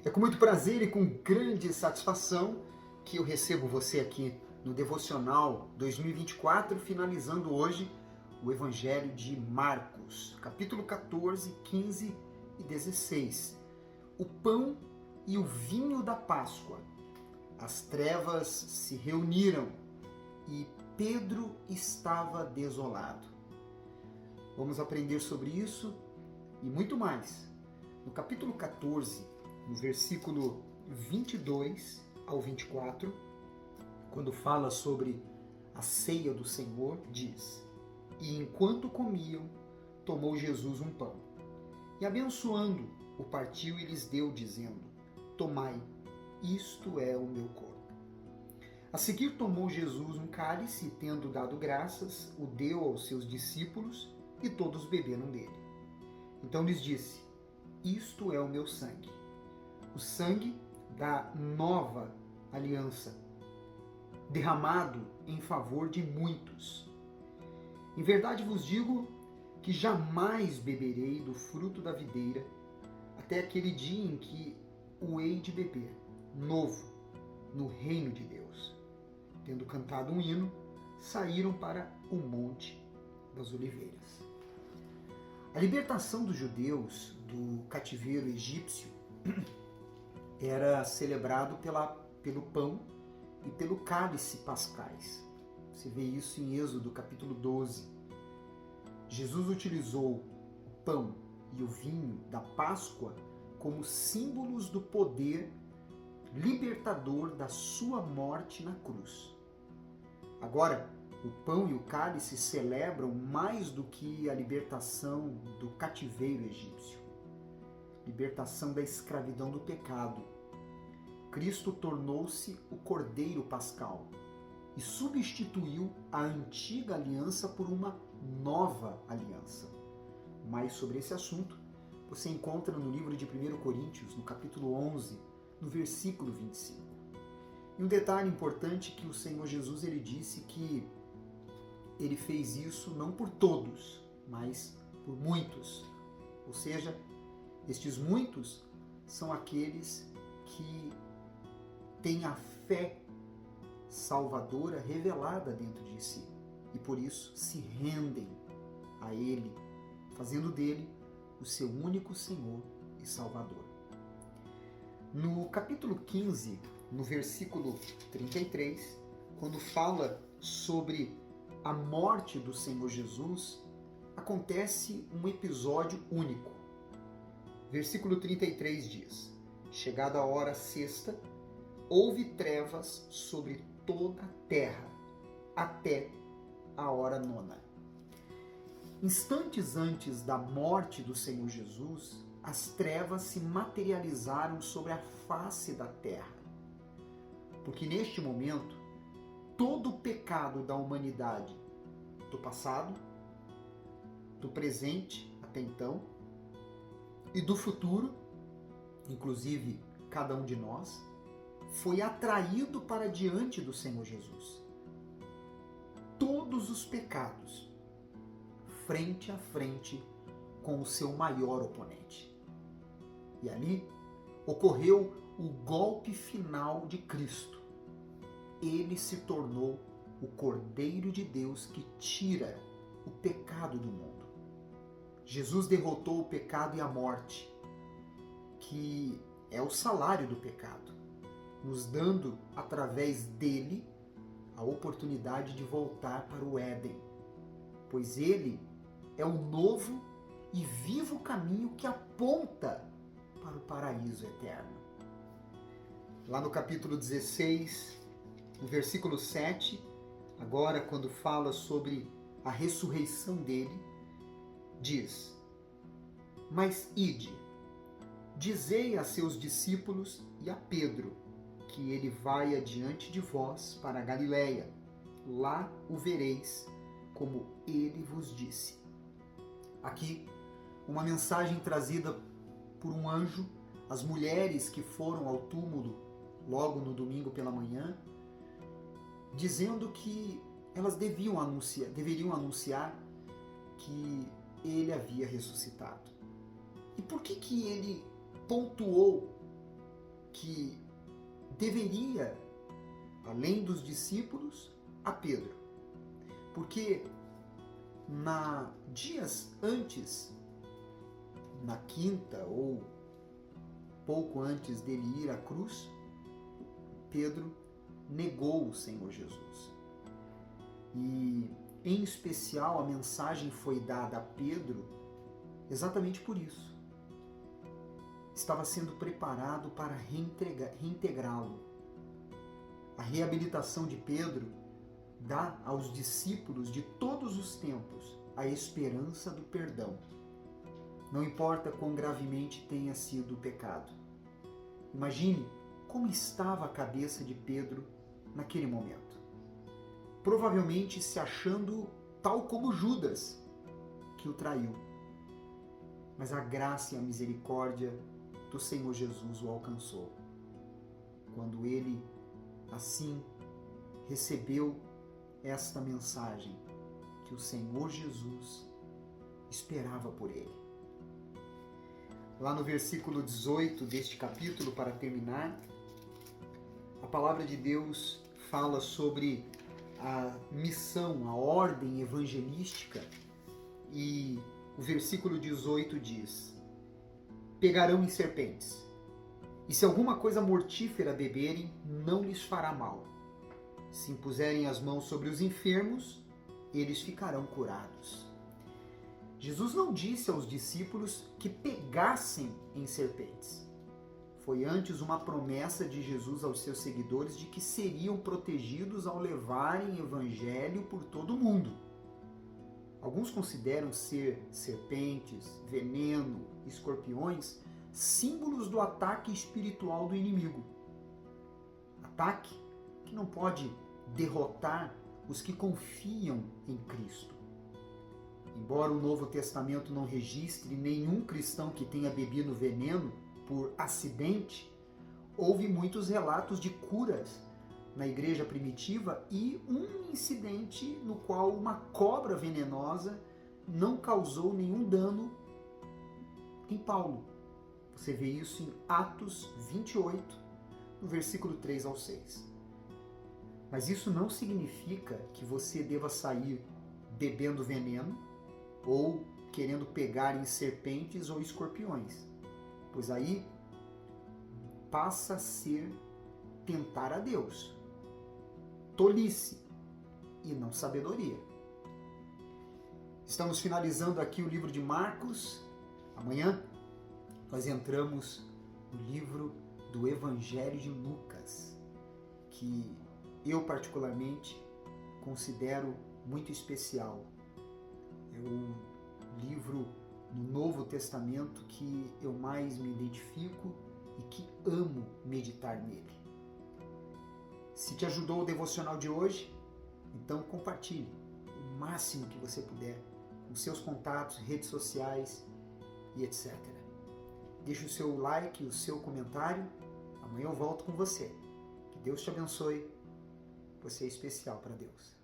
É com muito prazer e com grande satisfação que eu recebo você aqui no Devocional 2024, finalizando hoje o Evangelho de Marcos, capítulo 14, 15 e 16. O pão e o vinho da Páscoa. As trevas se reuniram e Pedro estava desolado. Vamos aprender sobre isso e muito mais. No capítulo 14, no versículo 22 ao 24, quando fala sobre a ceia do Senhor, diz: E enquanto comiam, tomou Jesus um pão, e abençoando, o partiu e lhes deu, dizendo: Tomai, isto é o meu corpo. A seguir tomou Jesus um cálice e, tendo dado graças, o deu aos seus discípulos, e todos beberam dele. Então lhes disse: Isto é o meu sangue, o sangue da nova aliança, derramado em favor de muitos. Em verdade vos digo que jamais beberei do fruto da videira, até aquele dia em que o hei de beber, novo, no reino de Deus. Tendo cantado um hino, saíram para o Monte das Oliveiras. A libertação dos judeus do cativeiro egípcio era celebrado pelo pão e pelo cálice pascais. Você vê isso em Êxodo capítulo 12. Jesus utilizou o pão e o vinho da Páscoa como símbolos do poder libertador da sua morte na cruz. Agora, o pão e o cálice celebram mais do que a libertação do cativeiro egípcio, libertação da escravidão do pecado. Cristo tornou-se o Cordeiro Pascal e substituiu a antiga aliança por uma nova aliança. Mais sobre esse assunto você encontra no livro de 1 Coríntios, no capítulo 11, no versículo 25. E um detalhe importante que o Senhor Jesus ele disse que ele fez isso não por todos, mas por muitos. Ou seja, estes muitos são aqueles que têm a fé salvadora revelada dentro de si e por isso se rendem a Ele, fazendo dele o seu único Senhor e Salvador. No capítulo 15, no versículo 33, quando fala sobre a morte do Senhor Jesus, acontece um episódio único. Versículo 33 diz: Chegada a hora sexta, houve trevas sobre toda a terra, até a hora nona. Instantes antes da morte do Senhor Jesus, as trevas se materializaram sobre a face da terra. Porque neste momento, todo o pecado da humanidade, do passado, do presente até então, e do futuro, inclusive cada um de nós, foi atraído para diante do Senhor Jesus. Todos os pecados, frente a frente com o seu maior oponente. E ali ocorreu o golpe final de Cristo. Ele se tornou o Cordeiro de Deus que tira o pecado do mundo. Jesus derrotou o pecado e a morte, que é o salário do pecado, nos dando, através dele, a oportunidade de voltar para o Éden, pois ele é o novo e vivo caminho que aponta para o paraíso eterno. Lá no capítulo 16, no versículo 7, agora quando fala sobre a ressurreição dele, diz: Mas ide, dizei a seus discípulos e a Pedro que ele vai adiante de vós para a Galiléia. Lá o vereis, como ele vos disse. Aqui, uma mensagem trazida por um anjo às mulheres que foram ao túmulo logo no domingo pela manhã, dizendo que elas deveriam anunciar que ele havia ressuscitado. E por que ele pontuou que deveria, além dos discípulos, a Pedro. Porque dias antes, na quinta ou pouco antes dele ir à cruz, Pedro negou o Senhor Jesus. E, em especial, a mensagem foi dada a Pedro exatamente por isso. Estava sendo preparado para reintegrá-lo. A reabilitação de Pedro dá aos discípulos de todos os tempos a esperança do perdão. Não importa quão gravemente tenha sido o pecado. Imagine como estava a cabeça de Pedro naquele momento. Provavelmente se achando tal como Judas, que o traiu. Mas a graça e a misericórdia do Senhor Jesus o alcançou. Quando ele, assim, recebeu esta mensagem que o Senhor Jesus esperava por ele. Lá no versículo 18 deste capítulo, para terminar, a palavra de Deus fala sobre a missão, a ordem evangelística, e o versículo 18 diz: pegarão em serpentes, e se alguma coisa mortífera beberem, não lhes fará mal. Se impuserem as mãos sobre os enfermos, eles ficarão curados. Jesus não disse aos discípulos que pegassem em serpentes. Foi antes uma promessa de Jesus aos seus seguidores de que seriam protegidos ao levarem o evangelho por todo o mundo. Alguns consideram ser serpentes, veneno, escorpiões, símbolos do ataque espiritual do inimigo. Ataque que não pode derrotar os que confiam em Cristo. Embora o Novo Testamento não registre nenhum cristão que tenha bebido veneno por acidente, houve muitos relatos de curas na igreja primitiva e um incidente no qual uma cobra venenosa não causou nenhum dano em Paulo. Você vê isso em Atos 28, no versículo 3 ao 6. Mas isso não significa que você deva sair bebendo veneno ou querendo pegar em serpentes ou escorpiões, pois aí passa a ser tentar a Deus, tolice e não sabedoria. Estamos finalizando aqui o livro de Marcos. Amanhã nós entramos no livro do Evangelho de Lucas, que eu particularmente considero muito especial. É o livro no Novo Testamento que eu mais me identifico e que amo meditar nele. Se te ajudou o devocional de hoje, então compartilhe o máximo que você puder com seus contatos, redes sociais e etc. Deixe o seu like, o seu comentário. Amanhã eu volto com você. Que Deus te abençoe. Você é especial para Deus.